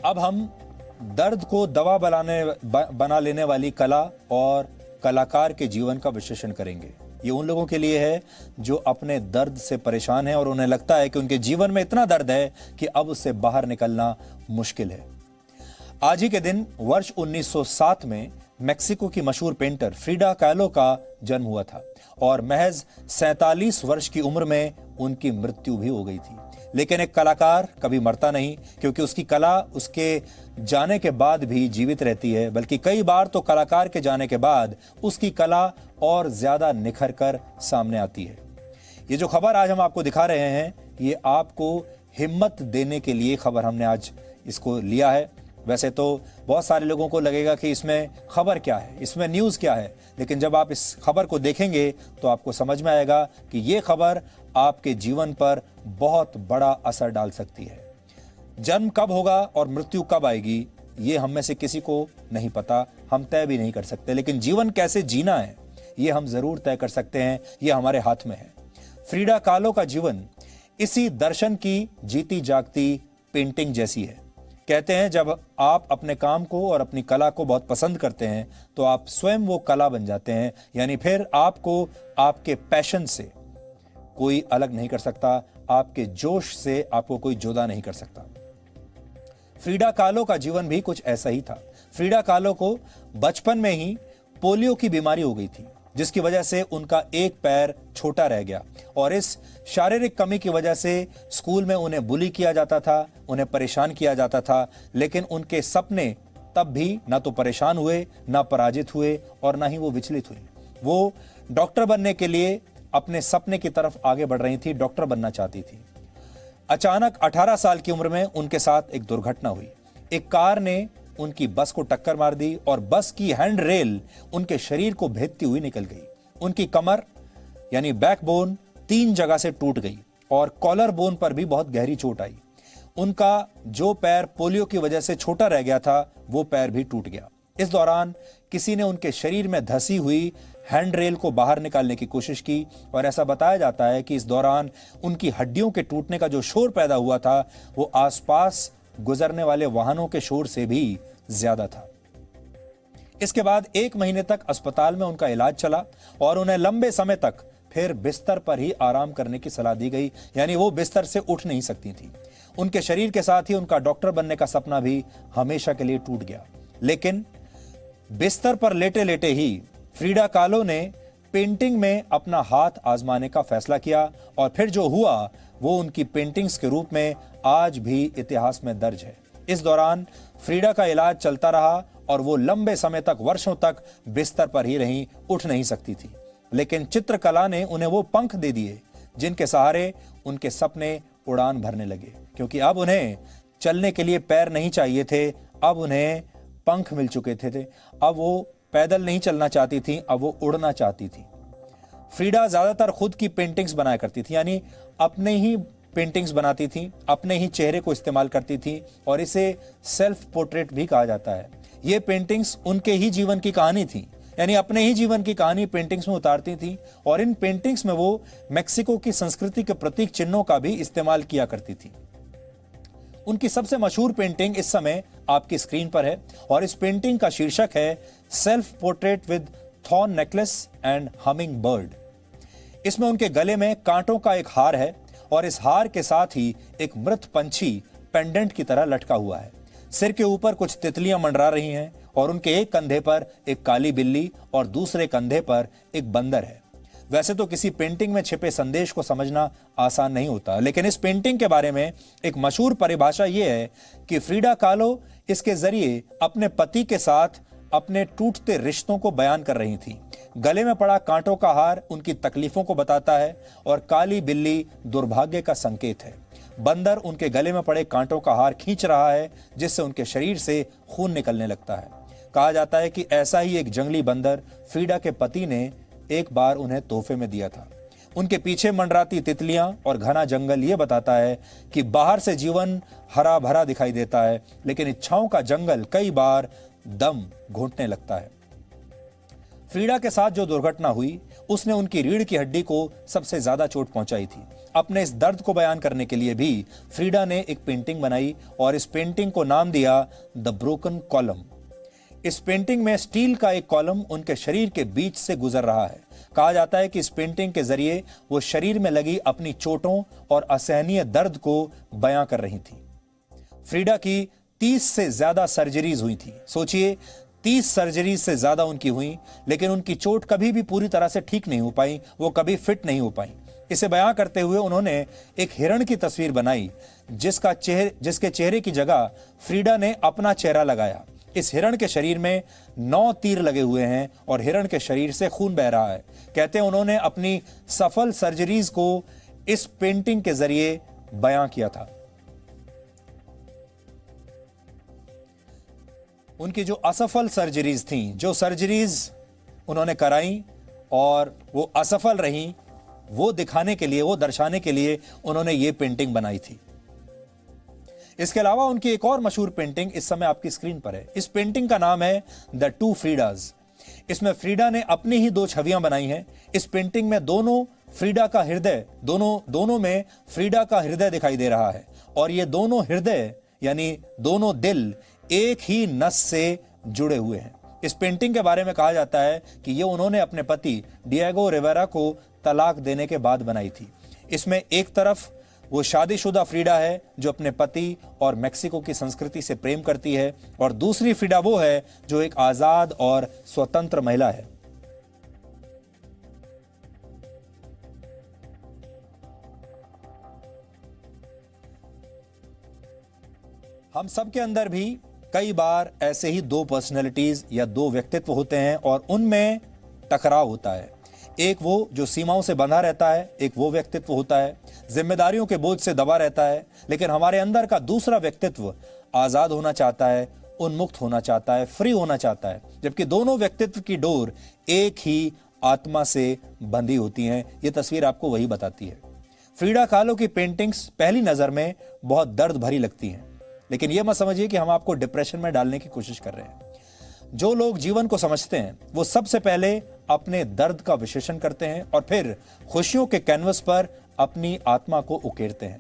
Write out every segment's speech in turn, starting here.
अब हम दर्द को दवा बना लेने वाली कला और कलाकार के जीवन का विश्लेषण करेंगे। ये उन लोगों के लिए है जो अपने दर्द से परेशान हैं और उन्हें लगता है कि उनके जीवन में इतना दर्द है कि अब उससे बाहर निकलना मुश्किल है। आज ही के दिन वर्ष 1907 में मेक्सिको की मशहूर पेंटर फ्रिडा कालो का जन्म हुआ था और महज 47 वर्ष की उम्र में उनकी मृत्यु भी हो गई थी। लेकिन एक कलाकार कभी मरता नहीं, क्योंकि उसकी कला उसके जाने के बाद भी जीवित रहती है, बल्कि कई बार तो कलाकार के जाने के बाद उसकी कला और ज्यादा निखर कर सामने आती है। ये जो खबर आज हम आपको दिखा रहे हैं, ये आपको हिम्मत देने के लिए खबर हमने आज इसको लिया है। वैसे तो बहुत सारे लोगों को लगेगा कि इसमें खबर क्या है, इसमें न्यूज़ क्या है, लेकिन जब आप इस खबर को देखेंगे तो आपको समझ में आएगा कि ये खबर आपके जीवन पर बहुत बड़ा असर डाल सकती है। जन्म कब होगा और मृत्यु कब आएगी, ये हम में से किसी को नहीं पता, हम तय भी नहीं कर सकते, लेकिन जीवन कैसे जीना है ये हम जरूर तय कर सकते हैं, ये हमारे हाथ में है। फ्रिडा कालो का जीवन इसी दर्शन की जीती जागती पेंटिंग जैसी है। कहते हैं जब आप अपने काम को और अपनी कला को बहुत पसंद करते हैं तो आप स्वयं वो कला बन जाते हैं, यानी फिर आपको आपके पैशन से कोई अलग नहीं कर सकता, आपके जोश से आपको कोई जुदा नहीं कर सकता। फ्रिडा कालो का जीवन भी कुछ ऐसा ही था। फ्रिडा कालो को बचपन में ही पोलियो की बीमारी हो गई थी, जिसकी वजह से उनका एक पैर छोटा रह गया और इस शारीरिक कमी की वजह से स्कूल में उन्हें बुली किया जाता था, उन्हें परेशान किया जाता था। लेकिन उनके सपने तब भी ना तो परेशान हुए, ना पराजित हुए और ना ही वो विचलित हुए। वो डॉक्टर बनने के लिए अपने सपने की तरफ आगे बढ़ रही थी, डॉक्टर बनना चाहती थी। अचानक 18 साल की उम्र में उनके साथ एक दुर्घटना हुई। एक कार ने उनकी बस को टक्कर मार दी और बस की हैंड रेल उनके शरीर को भेदती हुई निकल गई। उनकी कमर यानी बैकबोन 3 जगह से टूट गई और कॉलर बोन पर भी बहुत गहरी चोट आई। उनका जो पैर पोलियो की वजह से छोटा रह गया था, वो पैर भी टूट गया। इस दौरान किसी ने उनके शरीर में धंसी हुई हैंड रेल को बाहर निकालने की कोशिश की और ऐसा बताया जाता है कि इस दौरान उनकी हड्डियों के टूटने का जो शोर पैदा हुआ था, वो आसपास गुजरने वाले वाहनों के शोर से भी ज्यादा था। इसके बाद 1 महीने तक अस्पताल में उनका इलाज चला और उन्हें लंबे समय तक फिर बिस्तर पर ही आराम करने की सलाह दी गई, यानी वो बिस्तर से उठ नहीं सकती थी। उनके शरीर के साथ ही उनका डॉक्टर बनने का सपना भी हमेशा के लिए टूट गया। लेकिन बिस्तर पर लेटे लेटे ही फ्रिडा कालो ने पेंटिंग में अपना हाथ आजमाने का फैसला किया और फिर जो हुआ वो उनकी पेंटिंग्स के रूप में आज भी इतिहास में दर्ज है। इस दौरान फ्रिडा का इलाज चलता रहा और वो लंबे समय तक, वर्षों तक बिस्तर पर ही रहीं, उठ नहीं सकती थी। लेकिन चित्रकला ने उन्हें वो पंख दे दिए जिनके सहारे उनके सपने उड़ान भरने लगे, क्योंकि अब उन्हें चलने के लिए पैर नहीं चाहिए थे, अब उन्हें पंख मिल चुके थे। अब वो पैदल नहीं चलना चाहती थी, अब वो उड़ना चाहती थी। फ्रिडा ज्यादातर खुद की पेंटिंग्स बनाया करती थी, यानी अपने ही पेंटिंग्स बनाती थी, अपने ही चेहरे को इस्तेमाल करती थी और इसे सेल्फ पोर्ट्रेट भी कहा जाता है। ये पेंटिंग्स उनके ही जीवन की कहानी थी, यानी अपने ही जीवन की कहानी पेंटिंग्स में उतारती थी और इन पेंटिंग्स में वो मेक्सिको की संस्कृति के प्रतीक चिन्हों का भी इस्तेमाल किया करती थी। उनकी सबसे मशहूर पेंटिंग इस समय आपकी स्क्रीन पर है और इस पेंटिंग का शीर्षक है self portrait with thorn necklace and humming bird. इसमें उनके गले में कांटों का एक हार है और इस हार के साथ ही एक मृत पंछी पेंडेंट की तरह लटका हुआ है। सिर के ऊपर कुछ तितलियां मंडरा रही हैं और उनके एक कंधे पर एक काली बिल्ली और दूसरे कंधे पर एक बंदर है। वैसे तो किसी पेंटिंग में छिपे संदेश को समझना आसान नहीं होता, लेकिन इस पेंटिंग के बारे में एक मशहूर परिभाषा यह है कि फ्रिडा कालो इसके जरिए अपने पति के साथ अपने टूटते रिश्तों को बयान कर रही थी। गले में पड़ा कांटों का हार उनकी तकलीफों को बताता है और काली बिल्ली दुर्भाग्य का संकेत है। बंदर उनके गले में पड़े कांटों का हार खींच रहा है, जिससे उनके शरीर से खून निकलने लगता है। कहा जाता है कि ऐसा ही एक जंगली बंदर फ्रिडा के पति ने एक बार उन्हें तोहफे में दिया था। उनके पीछे मंडराती तितलियां और घना जंगल ये बताता है कि बाहर से जीवन हरा भरा दिखाई देता है, लेकिन इच्छाओं का जंगल कई बार दम घोंटने लगता है। फ्रिडा के साथ जो दुर्घटना हुई उसने उनकी रीढ़ की हड्डी को सबसे ज्यादा चोट पहुंचाई थी अपने इस दर्द को बयान करने के लिए भी फ्रीडा ने एक पेंटिंग बनाई और इस पेंटिंग को नाम दिया द ब्रोकन कॉलम। इस पेंटिंग में स्टील का एक कॉलम उनके शरीर के बीच से गुजर रहा है। कहा जाता है कि इस पेंटिंग के जरिए वो शरीर में लगी अपनी चोटों और असहनीय दर्द को बयां कर रही थी। फ्रीडा की 30 से ज्यादा सर्जरीज हुई थी। सोचिए, 30 सर्जरीज से ज्यादा उनकी हुई, लेकिन उनकी चोट कभी भी पूरी तरह से ठीक नहीं हो पाई, वो कभी फिट नहीं हो पाई। इसे बयां करते हुए उन्होंने एक हिरण की तस्वीर बनाई जिसके चेहरे की जगह फ्रीडा ने अपना चेहरा लगाया। इस हिरण के शरीर में 9 तीर लगे हुए हैं और हिरण के शरीर से खून बह रहा है। कहते हैं उन्होंने अपनी सफल सर्जरीज को इस पेंटिंग के जरिए बयां किया था। उनकी जो असफल सर्जरीज थी, जो सर्जरीज उन्होंने कराई और वो असफल रही, वो दिखाने के लिए, वो दर्शाने के लिए उन्होंने ये पेंटिंग बनाई थी। इसके अलावा उनकी एक और मशहूर पेंटिंग इस समय आपकी स्क्रीन पर है। इस पेंटिंग का नाम है द टू फ्रीडाज। इसमें फ्रीडा ने अपनी ही 2 छवियां बनाई हैं। इस पेंटिंग में दोनों में फ्रीडा का हृदय दिखाई दे रहा है और ये दोनों हृदय यानी दोनों दिल एक ही नस से जुड़े हुए हैं। इस पेंटिंग के बारे में कहा जाता है कि ये उन्होंने अपने पति डिएगो रिवेरा को तलाक देने के बाद बनाई थी। इसमें एक तरफ वो शादीशुदा फ्रीडा है जो अपने पति और मेक्सिको की संस्कृति से प्रेम करती है और दूसरी फ्रीडा वो है जो एक आजाद और स्वतंत्र महिला है। हम सबके अंदर भी कई बार ऐसे ही 2 पर्सनैलिटीज या 2 व्यक्तित्व होते हैं और उनमें टकराव होता है। एक वो जो सीमाओं से बंधा रहता है, एक वो व्यक्तित्व होता है जिम्मेदारियों के बोझ से दबा रहता है, लेकिन हमारे अंदर का दूसरा व्यक्तित्व आजाद होना चाहता है, उन्मुक्त होना चाहता है, फ्री होना चाहता है, जबकि दोनों व्यक्तित्व की डोर एक ही आत्मा से बंधी होती हैं। ये तस्वीर आपको वही बताती है। फ्रीडा कालो की पेंटिंग्स पहली नजर में बहुत दर्द भरी लगती हैं, लेकिन यह मत समझिए कि हम आपको डिप्रेशन में डालने की कोशिश कर रहे हैं। जो लोग जीवन को समझते हैं वो सबसे पहले अपने दर्द का विश्लेषण करते हैं और फिर खुशियों के कैनवस पर अपनी आत्मा को उकेरते हैं।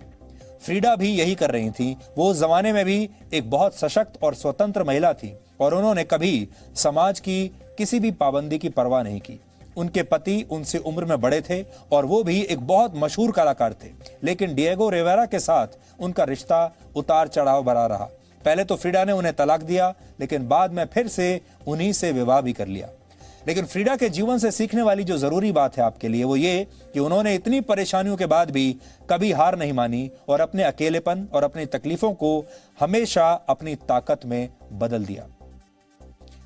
फ्रीडा भी यही कर रही थी। वो उस जमाने में भी एक बहुत सशक्त और स्वतंत्र महिला थी और उन्होंने कभी समाज की किसी भी पाबंदी की परवाह नहीं की। उनके पति उनसे उम्र में बड़े थे और वो भी एक बहुत मशहूर कलाकार थे, लेकिन डिएगो रिवेरा के साथ उनका रिश्ता उतार चढ़ाव भरा रहा। पहले तो फ्रीडा ने उन्हें तलाक दिया, लेकिन बाद में फिर से उन्हीं से विवाह भी कर लिया। लेकिन फ्रीडा के जीवन से सीखने वाली जो जरूरी बात है आपके लिए वो ये कि उन्होंने इतनी परेशानियों के बाद भी कभी हार नहीं मानी और अपने अकेलेपन और अपनी तकलीफों को हमेशा अपनी ताकत में बदल दिया।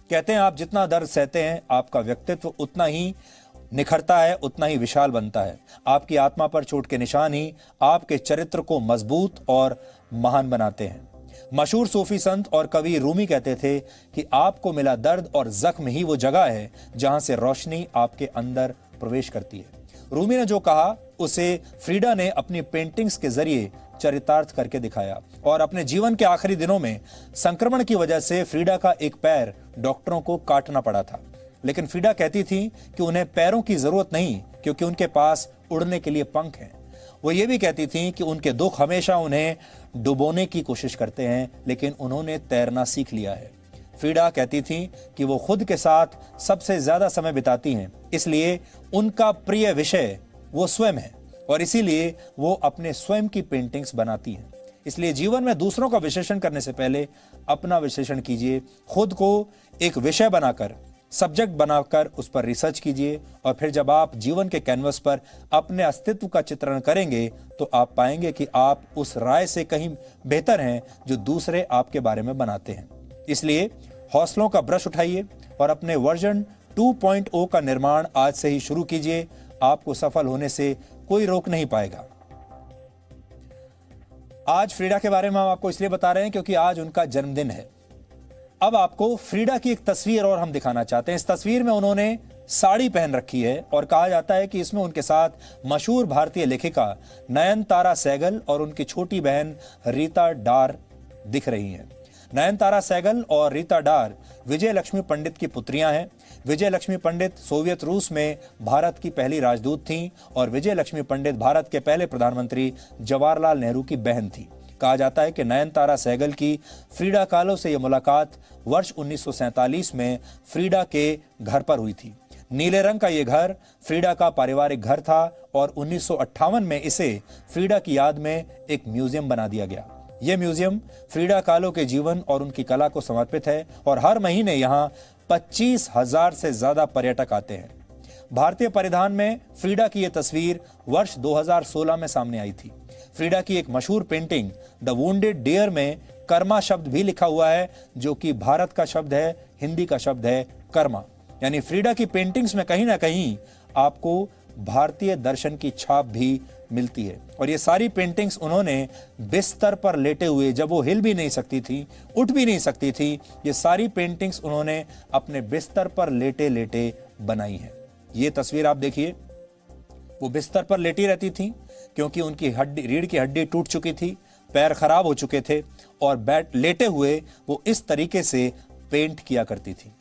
कहते हैं आप जितना दर्द सहते हैं आपका व्यक्तित्व उतना ही निखरता है, उतना ही विशाल बनता है। आपकी आत्मा पर चोट के निशान ही आपके चरित्र को मजबूत और महान बनाते हैं। मशहूर सूफी संत और कवि रूमी कहते थे कि आपको मिला दर्द और जख्म ही वो जगह है जहां से रोशनी आपके अंदर प्रवेश करती है। रूमी ने जो कहा उसे फ्रीडा ने अपनी पेंटिंग्स के जरिए चरितार्थ करके दिखाया और अपने जीवन के आखिरी दिनों में संक्रमण की वजह से फ्रीडा का एक पैर डॉक्टरों को काटना पड़ा था, लेकिन फ्रीडा कहती थी कि उन्हें पैरों की जरूरत नहीं क्योंकि उनके पास उड़ने के लिए पंख हैं। वो ये भी कहती थी कि उनके दुख हमेशा उन्हें डुबोने की कोशिश करते हैं, लेकिन उन्होंने तैरना सीख लिया है। फ्रीडा कहती थी कि वो खुद के साथ सबसे ज्यादा समय बिताती हैं, इसलिए उनका प्रिय विषय वो स्वयं है और इसीलिए वो अपने स्वयं की पेंटिंग्स बनाती हैं। इसलिए जीवन में दूसरों का विश्लेषण करने से पहले अपना विश्लेषण कीजिए, खुद को एक विषय बनाकर, सब्जेक्ट बनाकर उस पर रिसर्च कीजिए और फिर जब आप जीवन के कैनवस पर अपने अस्तित्व का चित्रण करेंगे तो आप पाएंगे कि आप उस राय से कहीं बेहतर हैं जो दूसरे आपके बारे में बनाते हैं। इसलिए हौसलों का ब्रश उठाइए और अपने वर्जन 2.0 का निर्माण आज से ही शुरू कीजिए। आपको सफल होने से कोई रोक नहीं पाएगा। आज फ्रीडा के बारे में हम आपको इसलिए बता रहे हैं क्योंकि आज उनका जन्मदिन है। अब आपको फ्रीडा की एक तस्वीर और हम दिखाना चाहते हैं। इस तस्वीर में उन्होंने साड़ी पहन रखी है और कहा जाता है कि इसमें उनके साथ मशहूर भारतीय लेखिका नयनतारा सहगल और उनकी छोटी बहन रीता डार दिख रही हैं। नयनतारा सहगल और रीता डार विजय लक्ष्मी पंडित की पुत्रियां हैं। विजय लक्ष्मी पंडित सोवियत रूस में भारत की पहली राजदूत थीं और विजय लक्ष्मी पंडित भारत के पहले प्रधानमंत्री जवाहरलाल नेहरू की बहन थी। कहा जाता है कि नयनतारा सहगल की फ्रीडा kahlo से यह मुलाकात वर्ष 1947 में फ्रीडा के घर पर हुई थी। नीले रंग का यह घर फ्रीडा का पारिवारिक घर था और 1958 में इसे फ्रीडा की याद में एक म्यूजियम बना दिया गया। यह म्यूजियम फ्रीडा kahlo के जीवन और उनकी कला को समर्पित है और हर महीने यहाँ 25,000 से ज्यादा पर्यटक आते हैं। भारतीय परिधान में फ्रीडा की यह तस्वीर वर्ष 2016 में सामने आई थी। फ्रीडा की एक मशहूर पेंटिंग द वुंडेड डियर में कर्मा शब्द भी लिखा हुआ है, जो कि भारत का शब्द है, हिंदी का शब्द है कर्मा। यानी फ्रीडा की पेंटिंग्स में कहीं ना कहीं आपको भारतीय दर्शन की छाप भी मिलती है। और ये सारी पेंटिंग्स उन्होंने बिस्तर पर लेटे हुए, जब वो हिल भी नहीं सकती थी, उठ भी नहीं सकती थी, ये सारी पेंटिंग्स उन्होंने अपने बिस्तर पर लेटे लेटे बनाई हैं। ये तस्वीर आप देखिए, वो बिस्तर पर लेटी रहती थी क्योंकि उनकी रीढ़ की हड्डी टूट चुकी थी, पैर खराब हो चुके थे और लेटे हुए वो इस तरीके से पेंट किया करती थी।